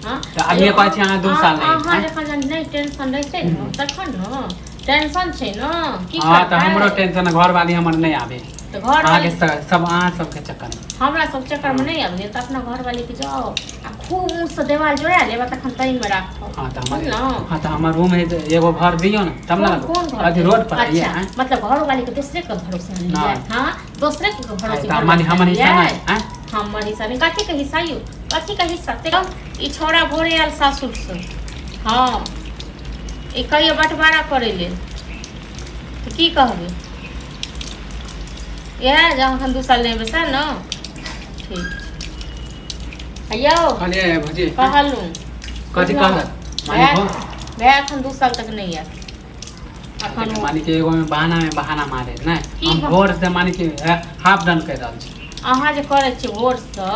हां अब ये कहै छी अहाँ 2 साल नहीं हां जखन नहीं टेंशन रहते न तखन न टेंशन छे न की हां त हमरो टेंशन घर वाली हमर नहीं आवे तो घर आगे सब अहाँ सबके चक्कर में हमरा सब चक्कर में नहीं आवे त अपना घर वाली के जाओ आ खूब मुंह से देवाल जोड़ा लेबा तखन तई में राखो हां त हमर रूम है एगो घर दियो न तब ना अथी रोड पर है मतलब घर वाली के दूसरे के भरोसे नहीं हां दूसरे के भरोसे माने हमर हिस्सा नहीं हैं हमर हिस्सा नहीं कथी के हिस्सा यो कथी के हिस्सा ते ई छोरा भोरे आल सासुर से हां ई कहियो बंटवारा करे ले तो की कहबे यह जहाँ 2 साल नहीं बसा न ठीक अयो अरे भजी कहलू कथी कहल माने भै अखन 2 साल तक नहीं है अखन माने के एगो में बहाना मारे ना हम भोर से माने के हाफ डन कर रहल छी अहाँ जे करे छी भोर से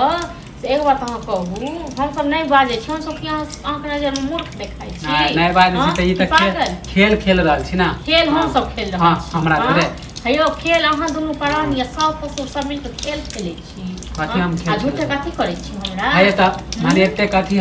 एक बात अहाँ कहू हम सब नहीं बाजे छी हम सब की अहाँ के नजर में मूर्ख देखाई छी नहीं बाजे छी त ई त खेल रहल छी ना खेल हम सब खेल रहल छी हां हमरा थोड़े हेयो खेल अहाँ दुनू प्राण या साफ ससुर सब मिल के खेल खेले छी कथी हम खेल झूठे कथी करे छी हमरा हे त माने एते कथी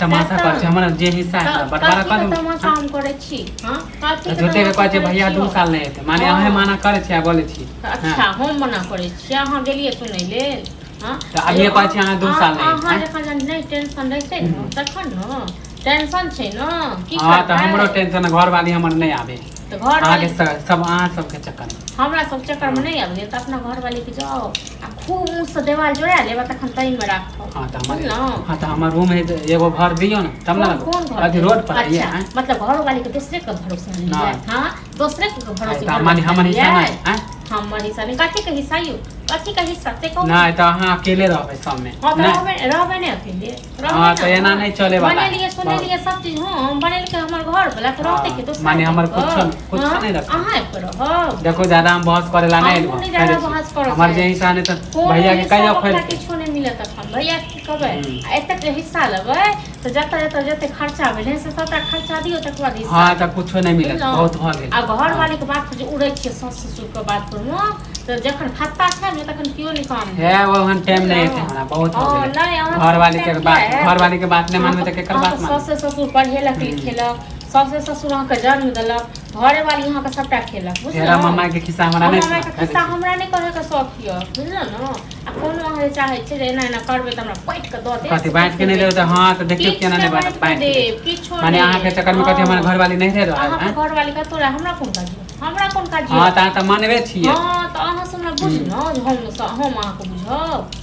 तमाशा कर छी हमरा जे हिस्सा है बटवारा कर तमाशा हम करे छी हां कथी झूठे के कहै छै भैया 2 साल नहीं हेते माने अहे माना करे छी आ बोले छी अच्छा हम मना करे छी अहाँ गेलिए सुनै लेल हां त अब ये कहै छी अहाँ 2 साल नहीं अहाँ जखन नहीं टेंशन रहते न तखन न टेंशन छे न की हां त हमरो टेंशन घर वाली हमर नहीं आवे तो घर आगे सब अहाँ सबके चक्कर में हमरा सब चक्कर में नहीं आवे त अपना घर वाली के जाओ आ खूब मुंह से देवाल जोड़ा लेबा तखन तई में राखो हां त हमर रूम है एगो घर दियो न तब ना अथी रोड पर है मतलब घर वाली के दूसरे के भरोसे नहीं हां दूसरे के भरोसे माने हमर हिस्सा नहीं हैं हमर हिस्सा नहीं कथी के हिस्सा यो कथी के हिस्सा ते कहू नहीं त अहाँ अकेले रहबे सब में हां रहबे नहीं अकेले हां त एना नहीं चले वाला बने लिए सुने लिए सब चीज हम बनेल के हमर घर वाला तो रहते के तो माने हमर कुछ नहीं रख अहाँ पर हो देखो ज्यादा हम बहस करेला नहीं ज्यादा बहस करो हमर जे हिस्सा ने त भैया के कहियो खोल किछो नहीं मिले तखन भैया की कहबे एते के हिस्सा लेबे तो जते खर्चा भेले से सबटा खर्चा दियो तक बाद हिस्सा हां त कुछो नहीं मिले बहुत भ गेल आ घर वाली के बात जे उड़ै छै सास ससुर के बात पर तो जखन खत्ता छै ने तखन कियो नहीं काम है ओहन टाइम नहीं है हमरा बहुत हो गेल घर वाली के बात नहीं मानबे त केकर बात मान सास ससुर पढ़ेलक लिखेलक सास ससुर अहाँ के जन्म देलक घरे वाली यहाँ के सबटा खेलक तेरा मम्मा के खिस्सा हमरा नहीं मम्मा के खिस्सा हमरा नहीं करे के शौक हिय बुझल न आ कोनो अहाँ चाहे छै जे एना एना करबे त हमरा पैट के द दे कथि बांट के नहीं देब त हां त देखियो केना नहीं बांट दे किछो माने अहाँ के चक्कर में कथि हमर घर वाली नहीं रह रहा है घर वाली का तोरा हमरा कोन काज हां त मानबे छियै हां त अहाँ से हमरा बुझ न हम अहाँ को बुझब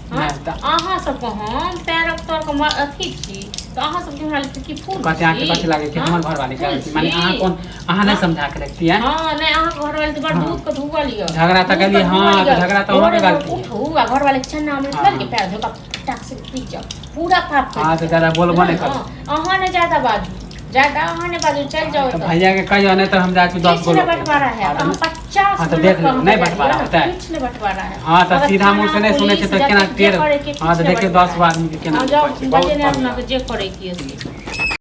अहाँ सब को हम पैरक तोर के अथी छी तो अहाँ सब हमरा की फूल कथि आके कथि लागे कि हमर घर वाली के माने अहाँ नहीं समझा के रखती है हां नहीं अहाँ घर वाली तो बड़ दूध के धुआ लियो झगड़ा त गली हां झगड़ा त होबे गलती उठू आ घर वाले चन्ना में लग के पैर धोका टाक से पी जाओ पूरा पाप हां त ज्यादा बोलबो नहीं कर अहाँ ने ज्यादा बाजू ज्यादा अहाँ ने बाजू चल जाओ तो भैया के कहियो नहीं तो हम जा के 10 बोलो बंटवारा है 50 हां तो देख लो नहीं बंटवारा होता है पिछले बंटवारा है हां तो सीधा मुंह से नहीं सुने छ तो केना टेर हां तो देखिए 10 आदमी के केना जाओ बजे ने अपना के जे करे की